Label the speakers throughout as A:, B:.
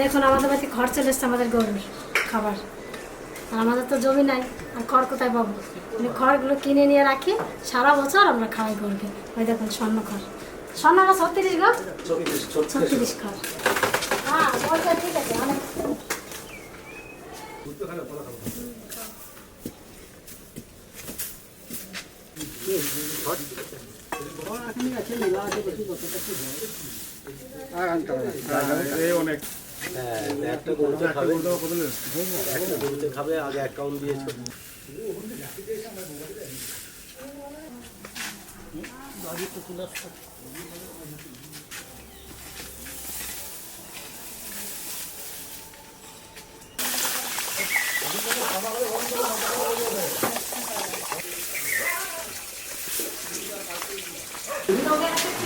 A: দেখুন আমাদের বাড়িতে খড় চলে এসছে আমাদের গরুর খাবার। আর আমাদের তো জমি নাই, আর খড় কোথায় পাবো? খড়গুলো কিনে নিয়ে রাখি, সারা বছর আমরা খাওয়াই গরুকে। ওই দেখুন স্বর্ণ খড়, স্বর্ণটা 36 গো, 36 খড়। হ্যাঁ বলছে ঠিক আছে। অনেক
B: একটা গরুতে খাবে আগে অ্যাকাউন্ট দিয়েছে।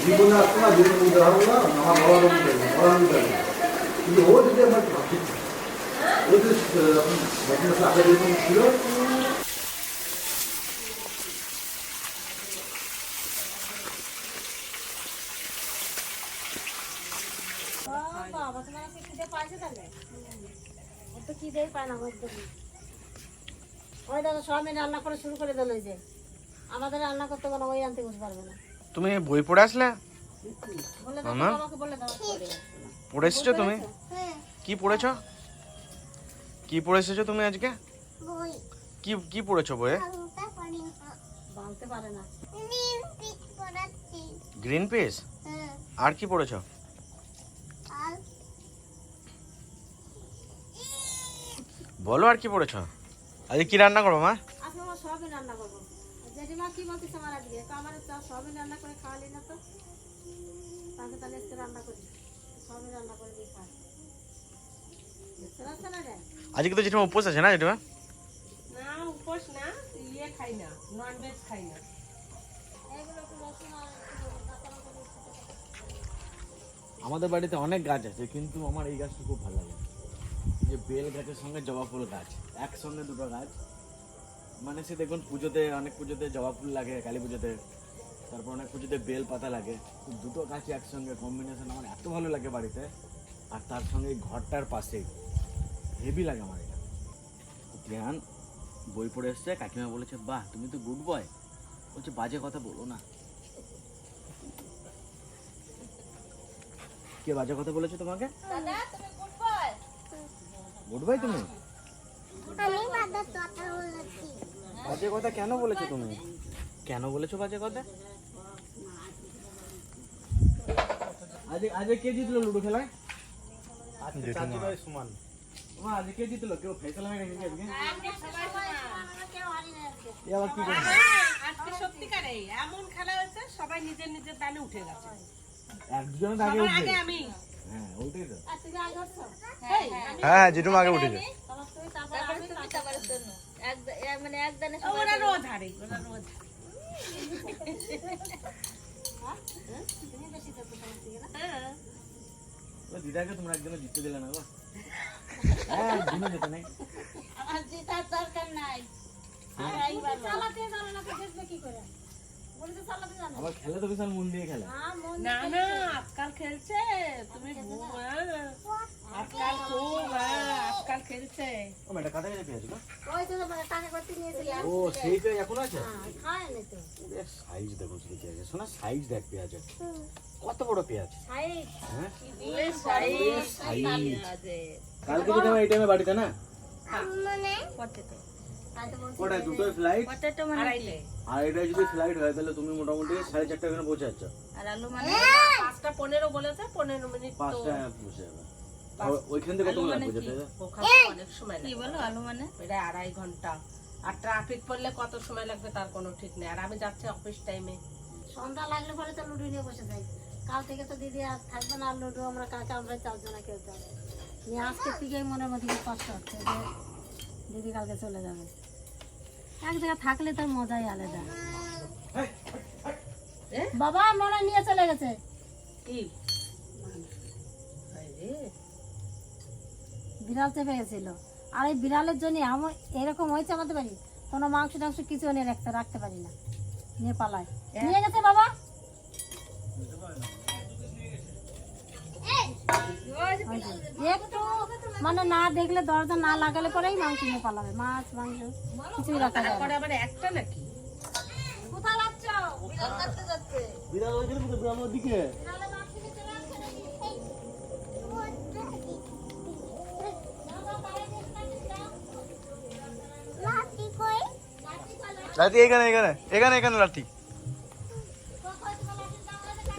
C: জীবনে আসতো না, জীবনের মধ্যে হারবো না, আমার বলার মধ্যে কিন্তু ও যদি আমার ভাবছি ও যে আগে যেরকম ছিল।
A: বাবা তোমার আজকে খিদে পাইছে? তাহলে ওর তো খিদেই পায় না। ওই দেখো সব মেয়ে রান্না করে শুরু করে দিল। যে আমাদের রান্না করতে কোনো ওই আনতে বুঝতে পারবে না।
D: তুমি বই পড়ে আসলে?
A: বলে দাও বাবাকে, বলে দাও।
D: পড়ে এসেছো তুমি? কি পড়েছো? কি পড়ে এসেছো তুমি আজকে? কি কি পড়েছো বইয়ে?
A: বলতে পারে না।
D: Green piece. আর কি পড়েছো? বলো আর কি পড়েছো? আজকে কি রান্না করবো মা?
A: আজকে আমার সবই রান্না করবো। জেঠিমা কি বলছিস আমার আজকে? তো আমার সবই রান্না করে খাওয়ালি না তো, তাকে তাহলে আজকে রান্না করি, সবই রান্না করে দিয়ে খাই।
D: আজকে তো জেঠিমা উপোস আছে না জেঠিমা?
E: না উপোস না, ইয়ে খাই না, ননভেজ খাই না।
D: আমাদের বাড়িতে অনেক গাছ আছে, কিন্তু আমার এই গাছটা খুব ভালো লাগে, যে বেল গাছের সঙ্গে জবা ফুল গাছ একসঙ্গে, দুটো গাছ। মানে সে দেখুন পুজোতে, অনেক পুজোতে জবা ফুল লাগে, কালী পুজোতে, তারপর অনেক পুজোতে বেল পাতা লাগে। দুটো গাছ একসঙ্গে কম্বিনেশন আমার এত ভালো লাগে বাড়িতে। আর তার সঙ্গে এই ঘরটার পাশে হেভি লাগে আমার এটা। ধ্যান বই পড়ে এসছে, কাকিমা বলেছে বাহ তুমি তো গুড বয়। বলছে বাজে কথা বলো না। কে বাজে কথা বলেছে তোমাকে?
E: দাদা তুমি গুড বয়।
D: গুড বয় তুমি?
F: আমি বাদা কথা বলেছি।
D: বাজে কথা কেন বলেছো তুমি? কেন বলেছো বাজে কথা? আজ কে জিতলো লুডো খেলায়?
B: আজকে চাচি ভাই সমান।
D: মা আজ কে জিতলো? কেউ ফেসলা হয়ে গেছে আজকে?
E: আজকে সবাই
D: এ আবার কি করে?
E: আজকে সত্যিকারে এমন খেলা হয়েছে, সবাই নিজের নিজের দানে উঠে গেছে।
D: একজন আগে
E: সবার
D: উঠবে।
E: আগে আমি।
D: হ্যাঁ ওইটাই তো।
E: হ্যাঁ
D: জেঠুমা আগে উঠেছে।
E: মানে একদানে ওরা রোজ হারে, ওরা রোজ হ্যাঁ।
D: দিদাকে তোমরা একজনে জিততে দিলে না গো। হ্যাঁ দিনে যেতে নাই।
E: আমার জেতার দরকার নাই। আর এইবার
A: চালাতে জানো না তো দেখবে কি করে? বলে তো চালাতে জানো।
D: আবার খেলে তো বিশাল মন দিয়ে খেলে।
A: হ্যাঁ মন
E: না না আজকাল খেলছে, তুমি আজকাল খুব আজকাল খেলছে।
D: ও মেয়েটা কাটা গেছে পেঁয়াজ না?
A: ওই তো মানে টাকা করতে নিয়েছিলাম।
D: ও সেইটাই এখন আছে?
A: হ্যাঁ খায় না তো।
D: সাইজ দেখো শুধু পেঁয়াজ। শোনা সাইজ দেখ পেঁয়াজের। কত বড় পেঁয়াজ।
A: সাইজ
D: হ্যাঁ
E: ওরে সাইজ
D: সাইজ।
E: আছে।
D: কালকে যেটা এই টাইমে বাড়িতে না?
F: মানে
E: পটেটো
A: তাই তো বলছি।
D: ওটা দুটোই ফ্লাইট।
E: পটেটো মানে আড়াইটে।
D: আর এটা যদি ফ্লাইট হয় তাহলে তুমি মোটামুটি 4:30 এখানে পৌঁছে যাচ্ছ।
E: আর আলু মানে 5:15 বলেছে, 15 মিনিট তো
D: 5টা পৌঁছে যাবে। ওইখান থেকে কত লাগবে যেতে?
E: ওখানে অনেক সময় লাগবে। কি বলো আলু মানে? এটা 2.5 ঘন্টা। আর ট্রাফিক পড়লে কত সময় লাগবে তার কোনো ঠিক নেই। আর আমি যাচ্ছি অফিস টাইমে।
A: সন্ধ্যা লাগলে পরে তো লুডো নিয়ে বসে যাই। কাল থেকে তো দিদি আর থাকবে না, আর লুডো আমরা কালকে আমরা 4 জনা খেলতে হবে। নিয়ে আজকের থেকেই মনের মধ্যে খুব কষ্ট হচ্ছে যে দিদি কালকে চলে যাবে। এক জায়গায় থাকলে তার মজাই আলাদা। বাবা মনে নিয়ে চলে গেছে।
E: কি?
A: বিড়াল চেপে গেছিল। আর এই বিড়ালের জন্য আমার এরকম হয়েছে আমাদের বাড়ি, কোনো মাংস টাংস কিছু নিয়ে রাখতে পারি না, নিয়ে পালায়। নিয়ে গেছে বাবা। ওই যে, একটু মানে না দেখলে দরজা না লাগালে পরেই মাংস নিয়ে পালাবে, মাছ মাংস কিছুই রাখা যাবে না।
E: তারপরে আবার একটা নাকি
D: বিড়াল ওইখানে কোথায়? বিড়াল ওদিকে।
F: লাঠি কই?
D: লাঠি এখানে এখানে এখানে এখানে লাঠি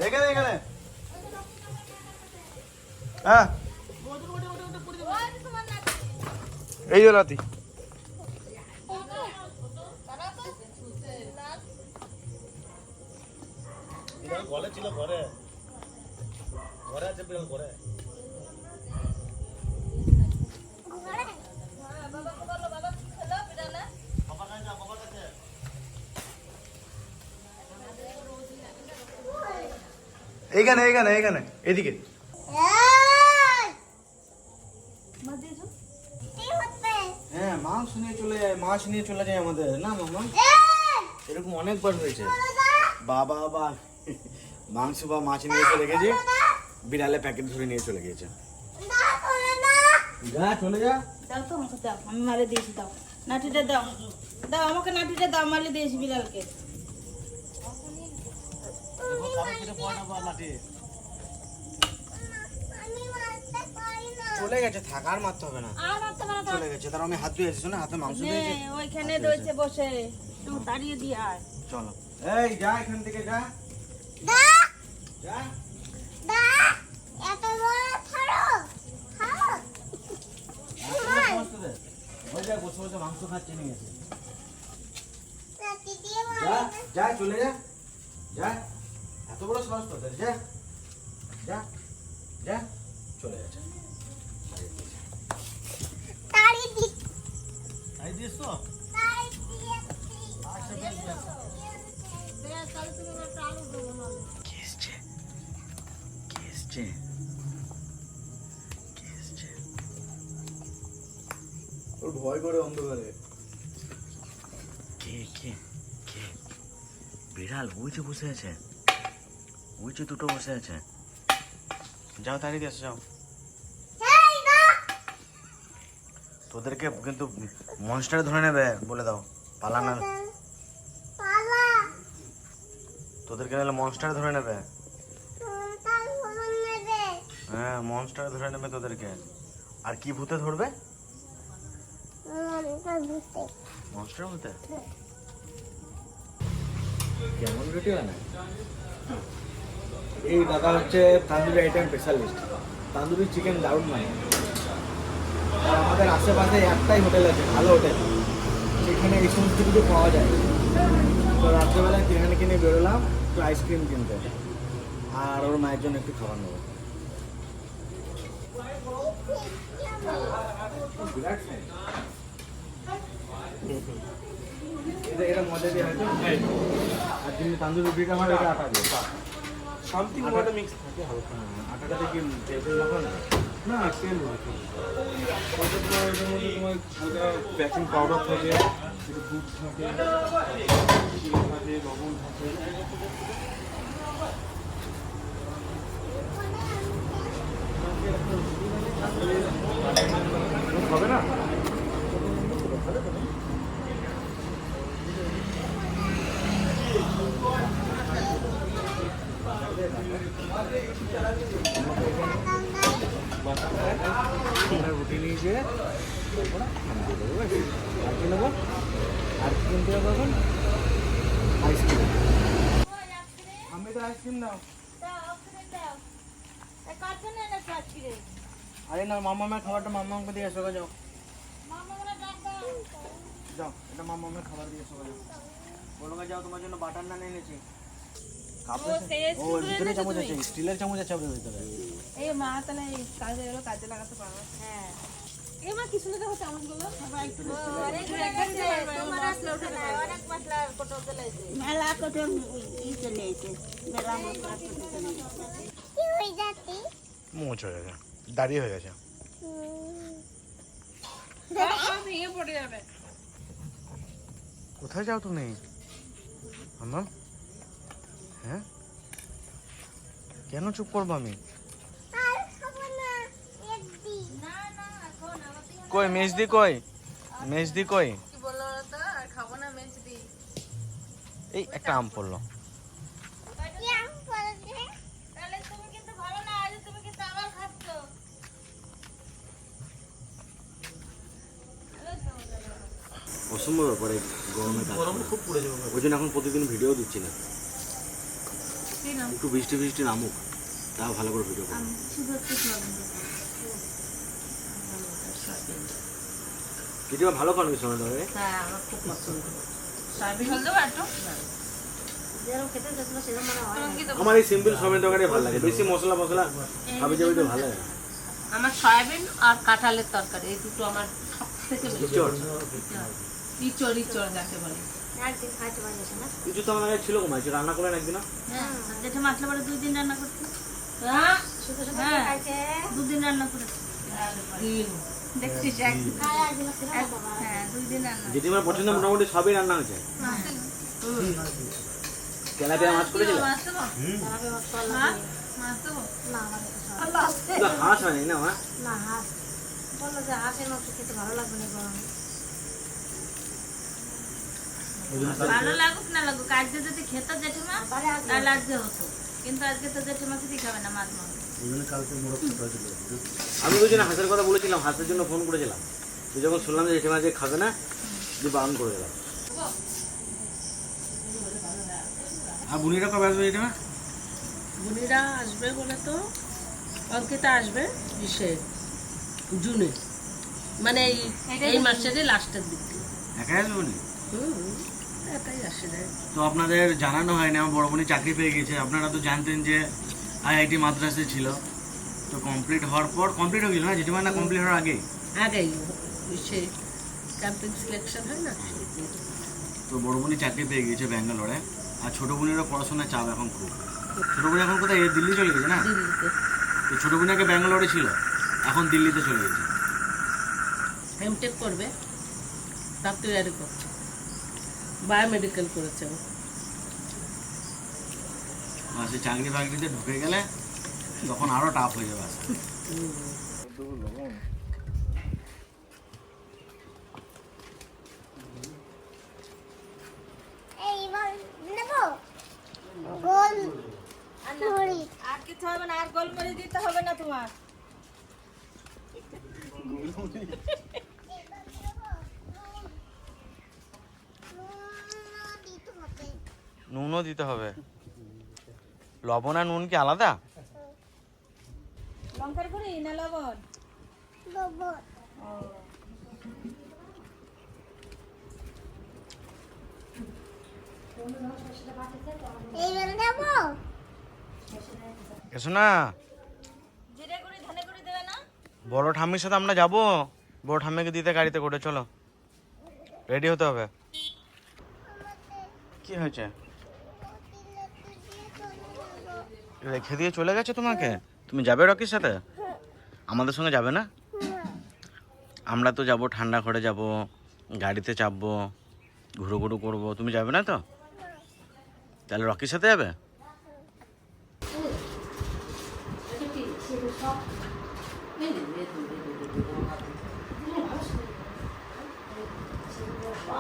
D: এখানে এখানে। হ্যাঁ এই যে লাঠি।
B: বিড়াল ঘরে ছিল, ঘরে ঘরে আছে বিড়াল ঘরে।
D: এইখানে এইখানে এইখানে এদিকে।
F: এই! কি হচ্ছে?
D: হ্যাঁ মাংস নিয়ে চলে যায়, মাছ নিয়ে চলে যায় আমাদের না মামা।
F: এই!
D: এরকম অনেকবার হয়েছে। বাবা বা মাংস বা মাছ নিয়ে এসে রেখেছি, বিড়ালে প্যাকেট ধরে নিয়ে চলে গিয়েছে।
F: না করে না।
D: যা চলে যা।
G: দাও তো আমাকে দাও, আমি মারে দিয়েছি, দাও নাটিটা দাও, দাও আমাকে নাটিটা দাও, মারলে দিয়েছি বিড়ালকে।
F: আমি মারতে পারি না।
D: চলে গেছে, থাকার মারতে হবে না,
A: আর মারতে পারে না।
D: চলে গেছে। তার আমি হাত ধুয়েছি, শোনা হাতে মাংস
G: নে,
D: দিয়েছি।
G: ওইখানে রয়েছে বসে, একটু তাড়িয়ে দিয়ে আয়।
D: চলো এই যা এখান থেকে যা
F: দা,
D: যা।
F: দা, এত বড় ছাড়ো। খাও।
D: ওই যা বসে বসে মাংস খাচ্ছে নিয়ে এসে।
F: লাঠি দিয়ে
D: যা
F: মারো।
D: যা চলে যা যা। এত বড় সাহস তোদের, যা যা যা। চলে গেছে।
F: তাড়ি দি,
B: তাই দিস তো
F: তাড়ি দিয়েছি।
D: কে এসছে? কে এসছে? কে এসছে? ওর ভয় করে অন্ধকারে। কে কে কে? বিড়াল ওই যে বসে আছে, ওই যে দুটো বসে আছে। যাও তাড়িয়ে দিয়ে আসো, যাও।
F: এই না,
D: তোদেরকে কিন্তু মনস্টার ধরে নেবে বলে দাও, পালা না।
F: পালা।
D: তোদেরকে নাহলে মনস্টার ধরে নেবে।
F: তার সমান নেবে।
D: হ্যাঁ মনস্টার ধরে নেবে তোদেরকে। আর কি ভূতে ধরবে?
F: তার ভূতে।
D: মনস্টার ভূতে। কেমন রুটি বানায়? এই দাদা হচ্ছে tandoori item specialist. Tandoori chicken দারুণ বানায়। আর আমাদের আশেপাশে একটাই হোটেল আছে, ভালো হোটেল, সেখানে এই সমস্ত কিছু পাওয়া যায়। তো রাত্রেবেলায় এখানে কিনে বেরোলাম একটু আইসক্রিম কিনতে, আর ওর মায়ের জন্য একটু খাবার নেবো। বিরাট fan। এটা মজা দিয়ে হয়তো। আর তুমি তান্দুরি রুটিটা আমার এটা আটা দিয়ে
B: সামথিং ওয়াটার মিক্স থাকে হালকা।
D: আটাটাতে কি তেল মাখো না?
B: না তেল নয়, ওটা তোমার এটার মধ্যে তোমার হালকা বেকিং পাউডার থাকে, একটু দুধ থাকে, চিনি থাকে, লবণ থাকে। হবে না?
D: রুটি নিয়ে গিয়ে আর কি নেবো? আর কি কিনতে হবে এখন? আইসক্রিম। আমি তো আইসক্রিম নাও। আরে না, মামামের খাবারটা মামাকে দিয়ে এসো, যাও যাও, এটা মামামের খাবার দিয়ে এসো, যাও। বলো যাও, তোমার জন্য বাটার নান এনেছি। ও ভিতরে চামচ আছে, স্টিলের চামচ আছে ওর ভিতরে।
G: এই মা তাহলে এই কাজে এলো, কাজে লাগাতে পারো। হ্যাঁ এই মা কি সুন্দর দেখো চামচগুলো।
F: মেলা কত ই চলে এসে মেলা মশলা চলে এসে। কি হয়ে যাচ্ছে?
D: মোচ হয়ে গেছে, দাঁড়িয়ে হয়ে গেছে।
G: ভেঙে পড়ে যাবে।
D: কোথায় যাও তুমি মামা? হ্যাঁ কেন চুপ করবো আমি?
F: আর খাবো না।
D: কই মেজদি কই? মেজদি কই?
E: কি বললো তো আর খাবো না মেজদি।
D: এই একটা আম পড়লো।
G: তাহলে তুমি কিন্তু ভালো না, আজ তুমি কিন্তু আবার খাচ্ছ।
D: অসম্ভব ব্যাপারে গরমে গরম খুব পড়েছে, ওই জন্য এখন প্রতিদিন ভিডিও দিচ্ছি না। একটু বৃষ্টি বৃষ্টি নামুক, তাও ভালো করে ভিডিও করবো। দিদিমা ভালো খান কি সময় ধরে?
E: হ্যাঁ আমার খুব পছন্দ। সয়াবিন
G: জল দেবো একটু?
A: যেরকম খেতে চাচ্ছিল সেরকম মনে হয় না।
D: আমার এই সিম্পল সমের তরকারি ভালো লাগে, বেশি মশলা মশলা খাবে যাবে তো ভালো লাগে না।
E: আমার সয়াবিন আর কাঁঠালের তরকারি এই দুটো আমার সব থেকে বেশি। ইচড় যাকে বলে।
A: একদিন খাইতে পারিস না।
D: কিছু তো আমার কাছে ছিল কমাই, রান্না করলেন একদিন না?
G: হ্যাঁ, জেঠে মাছলে পরে 2 দিন রান্না করতে।
E: হ্যাঁ
A: শুধু শুধু
G: হ্যাঁ।
A: খাইছে।
G: 2 দিন রান্না করে
E: দিন
G: দেখছিস একদিন।
A: খায় একদিন ছিল না বাবা।
G: হ্যাঁ 2 দিন রান্না।
D: দিদিমার পছন্দ মোটামুটি সবই রান্না হয়েছে। তেলাপিয়া মাছ করেছিল?
G: মাছ দেবো?
A: তারপরে মশলা
G: হ্যাঁ?
A: দিয়ে-
G: মাছ দেবো?
A: না আমাদের তো সব-
D: তো হাঁস হয়নি না মা?
A: না হাঁস বললো যে হাঁসের মাংস খেতে ভালো লাগবে না গরমে।
G: ভালো লাগুক না লাগুক, আজকে যদি খেত জেঠিমা
A: বাড়ি আসবে।
G: তাহলে আজকে হতো, কিন্তু আজকে তো জেঠিমা কিছুই খাবে না মাছ মাংস।
D: আমি ওই জন্য হাঁসের কথা বলেছিলাম, হাঁসের জন্য ফোন করেছিলাম। তুই যখন শুনলাম যে জেঠিমা যে খাবে না, যে বারণ করে দিলাম। আর বুনিরা কবে আসবে জেঠিমা?
E: বুনিরা আসবে বলে তো অঙ্কিতা আসবে জুনে, মানে এই মাসেরই লাস্টের দিক দিয়ে।
D: একাই আসবে বুনি?
E: এটাই আসে না।
D: তো আপনাদের জানানো হয়নি, আমার বড় বোনই চাকরি পেয়ে গেছে। আপনারা তো জানতেন যে IIT মাদ্রাসে ছিল, তো কমপ্লিট হওয়ার পর কমপ্লিট হয়ে গেল না জেঠিমা, না কমপ্লিট হওয়ার আগেই?
E: আগেই সে ক্যাম্পিং সিলেকশন হয় না,
D: তো বড় বোনই চাকরি পেয়ে গিয়েছে ব্যাঙ্গালোরে, আর ছোটো বোনেরও পড়াশোনার চাপ এখন খুব। ছোটো বোন এখন কোথায়, দিল্লি চলে গেছে না?
E: দিল্লিতে
D: তো ছোটো বোন আগে ব্যাঙ্গালোরে ছিল, এখন দিল্লিতে চলে গেছে।
E: এমটেক করবে, তার তৈরি করছে, বায়োমেডিকেল করেছে ও।
D: আর সে চাকরি বাকরিতে ঢুকে গেলে তখন আরও টাফ হয়ে যাবে আসা।
F: এইবার নেবো গোল মরিচ
G: আর কিছু হবে না, আর গোলমরিচ দিতে হবে না তোমার।
D: নুনও দিতে হবে। লবণ আর নুন কি আলাদা?
G: লঙ্কার গুঁড়ি না লবণ?
F: লবণ এইবার নেবো
D: এসো না,
G: জিরে গুঁড়ি ধনে গুঁড়ি দেবে না?
D: বড় ঠাম্মির সাথে আমরা যাবো, বড় ঠাম্মিকে দিতে গাড়িতে করে। চলো, রেডি হতে হবে। কি হয়েছে? রেখে দিয়ে চলে গেছে তোমাকে? তুমি যাবে রকির সাথে? আমাদের সঙ্গে যাবে না? আমরা তো যাব, ঠান্ডা ঘরে যাব, গাড়িতে চাপবো, ঘুরো ঘুরো করবো। তুমি যাবে না তো? তাহলে রকির সাথে যাবে?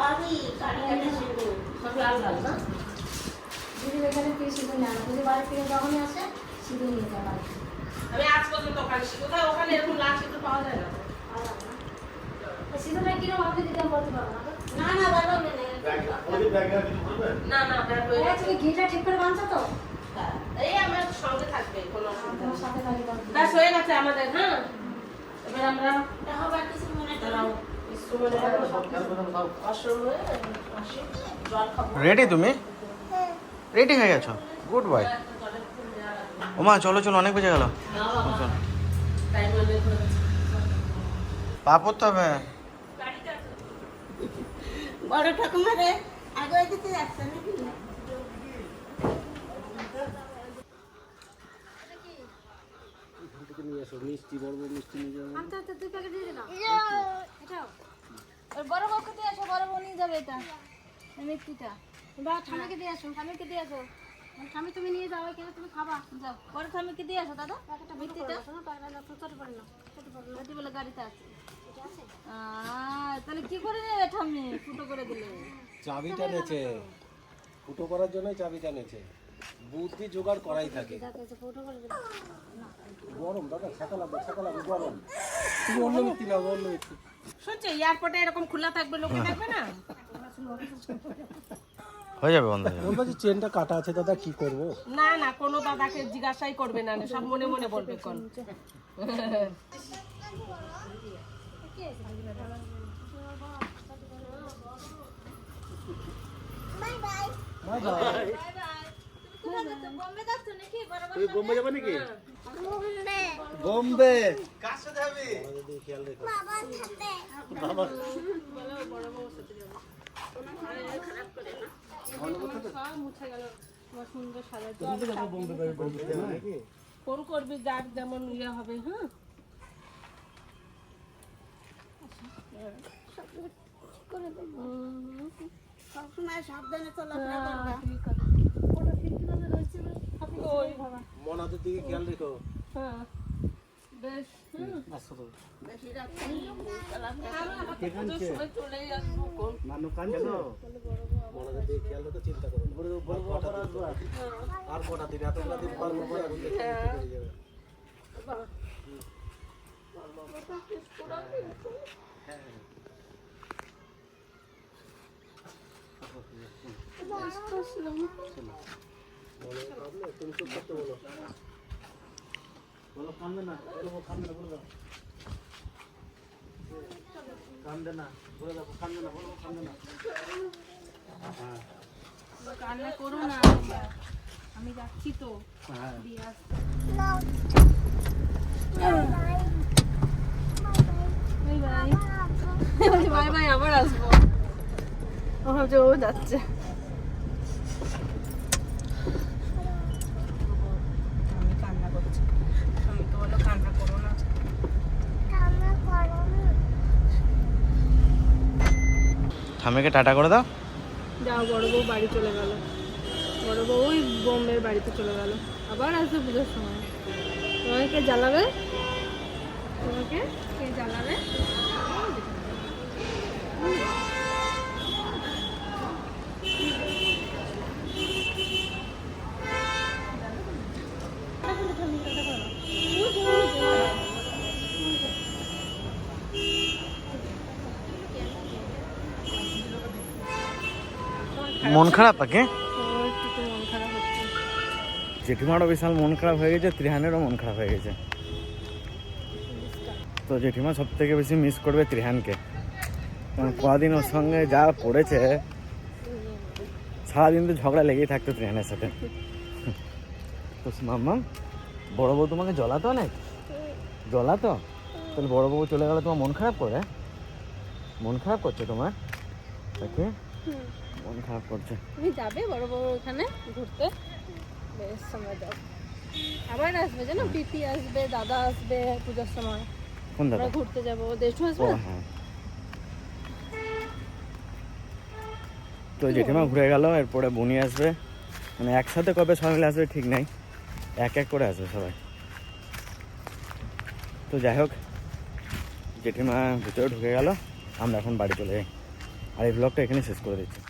F: আমি কাটি কাটি শিখবো
E: সবই আলাদা আলাদা।
A: দিদি এখানে কি শুধু না দিদি বাড়ি থেকে যখনই আসে শুধু নিয়ে যায় বাড়িতে।
E: আমি আজ পর্যন্ত ওখানে কোথায় ওখানে এরকম লাল সিঁদুর পাওয়া যায় না।
A: সিঁদুরটা কিরকম আপনি দিদি আমি বলতে পারবো না।
F: না না বাবা মেনে
E: না না ব্যাগ হয়ে গেছে।
A: তুমি ঘিটা ঠিক করে বাঁধছো তো?
E: হ্যাঁ, এই আমার সঙ্গে থাকবে, কোনো অসুবিধা
A: তোমার
E: নেই।
A: সাথে খালি করবো।
E: ব্যাস হয়ে গেছে আমাদের। হ্যাঁ, এবার আমরা
F: হবে কিছু মনে
E: দাঁড়াও, স্কুলে যাবো, ওয়াশরুম হয়ে আসি, জল খাবো।
D: রেডি তুমি? রেডি হয়ে গেছো? Good boy. ওমা চলো চলো, অনেক বেজে গেল।
E: টাইম হলে
D: পা পড়তে হবে।
F: বড় ঠাকুমারে আগে দিতে যাচ্ছে নাকি
A: আনতে আনতে 2 প্যাকেট দিয়ে দিলাম। এটাও
G: ওর বড় বউকে দিয়ে আসো, বড় বউ নিয়ে যাবে এটা, এই মিষ্টিটা।
A: বা ঠামিকে দিয়ে আসো।
G: স্বামীকে দিয়ে আসো,
A: স্বামী তুমি নিয়ে যাও, এখানে তুমি খাবা।
G: যাও বড় স্বামীকে দিয়ে আসো দাদা।
A: প্যাকেটটা মিষ্টিটা শোনো, প্যাকেটটা ছোট করে নাও। ছোট করে নাও।
G: যদি বলে গাড়িতে আছে।
A: এটা আছে?
G: তাহলে কি করে নেবে ঠাম্মি ফুটো করে দিলে?
H: চাবিটা নেছে, ফুটো করার জন্য চাবিটা নেছে। বুদ্ধি জোগাড় করাই থাকে। গরম দাদা, ছাকা লাগবে গরম। তুমি অন্য ব্যক্তি না, অন্য ব্যক্তি।
E: শুনছো এয়ারপোর্টে এরকম খোলা থাকবে, লোকে থাকবে না।
D: হয়ে যাবে বন্ধ হয়ে যাবে।
H: বলবো যে চেনটা কাটা আছে দাদা, কি করব?
E: না না, কোনো দাদাকে জিজ্ঞাসাই করবে না, সব মনে মনে বলবে কোন।
G: বোম্বে যাচ্ছ নাকি?
D: তুমি বোম্বে যাবে নাকি? বোম্বে কার সাথে যাবি?
H: খেয়াল রেখো।
D: বাবা
E: ফোন করবি যার যেমন ইয়ে হবে। হ্যাঁ,
F: সবসময় সাবধানে চলাফেরা করবা।
H: মনাদের দিকে খেয়াল রেখো।
E: হ্যাঁ, বেশ।
F: বেশি রাত চলাফেরা
E: সময় চলেই আসবো কোন।
H: মনাদের দিকে খেয়াল রেখো, চিন্তা করো না। আর কটা দিন, এতগুলো দিন পর পর এখন দেখতে পেয়ে যাবে। তুমি চুপ করতে বলো।
D: বলো কান্দে না, বলো কান্দে না, বলে দাও কান্দে না, বলে দাও কান্দে না, বলো কান্দে না। হ্যাঁ
E: কান্না করো না, আমি যাচ্ছি তো দিয়ে আসতে। বাই বাই, আবার আসবো। ও ভাবছে ও যাচ্ছে। আমি কান্না করছি, আমি তো বলো কান্না করো না।
D: ঠাম্মিকে টাটা করে দাও।
E: যাও, বড় বউ বাড়ি চলে গেল। বড় বউ ওই বোম্বের বাড়িতে চলে গেল, আবার আসবে পুজোর সময়। তোমাকে কে জ্বালাবে? তোমাকে কে জ্বালাবে?
D: মন খারাপ থাকে?
E: একটু মন খারাপ হচ্ছে।
D: জেঠিমারও বিশাল মন খারাপ হয়ে গেছে, ত্রিহানেরও মন খারাপ হয়ে গেছে। তো জেঠিমা সব থেকে বেশি মিস করবে ত্রিহানকে, কারণ কদিন ওর সঙ্গে যা পড়েছে, সারাদিন তো ঝগড়া লেগেই থাকতো ত্রিহানের সাথে। তো মাম্মাম, বড় বউ তোমাকে জ্বলাতো অনেক? জ্বলাতো? তাহলে বড় বউ চলে গেলে তোমার মন খারাপ করে? মন খারাপ করছে তোমার? ওকে, মন খারাপ করছে।
E: তুমি যাবে বড় বউ ওখানে ঘুরতে? বেশ, সময় যাও। আবার আসবে জানো, পিপি আসবে, দাদা আসবে পূজার সময়।
D: কোন দাদা?
E: আমরা ঘুরতে যাবো, দেশু
D: ও
E: আসবে।
D: হ্যাঁ। তো জেঠিমা ঘুরে গেল, এরপরে বুনি আসবে। মানে একসাথে কবে সবাই মিলে আসবে ঠিক নাই, এক এক করে আসবে সবাই। তো যাই হোক, জেঠিমা ভিতরে ঢুকে গেল, আমরা এখন বাড়ি চলে যাই। আর এই ব্লগটা এখানে শেষ করে দিচ্ছি।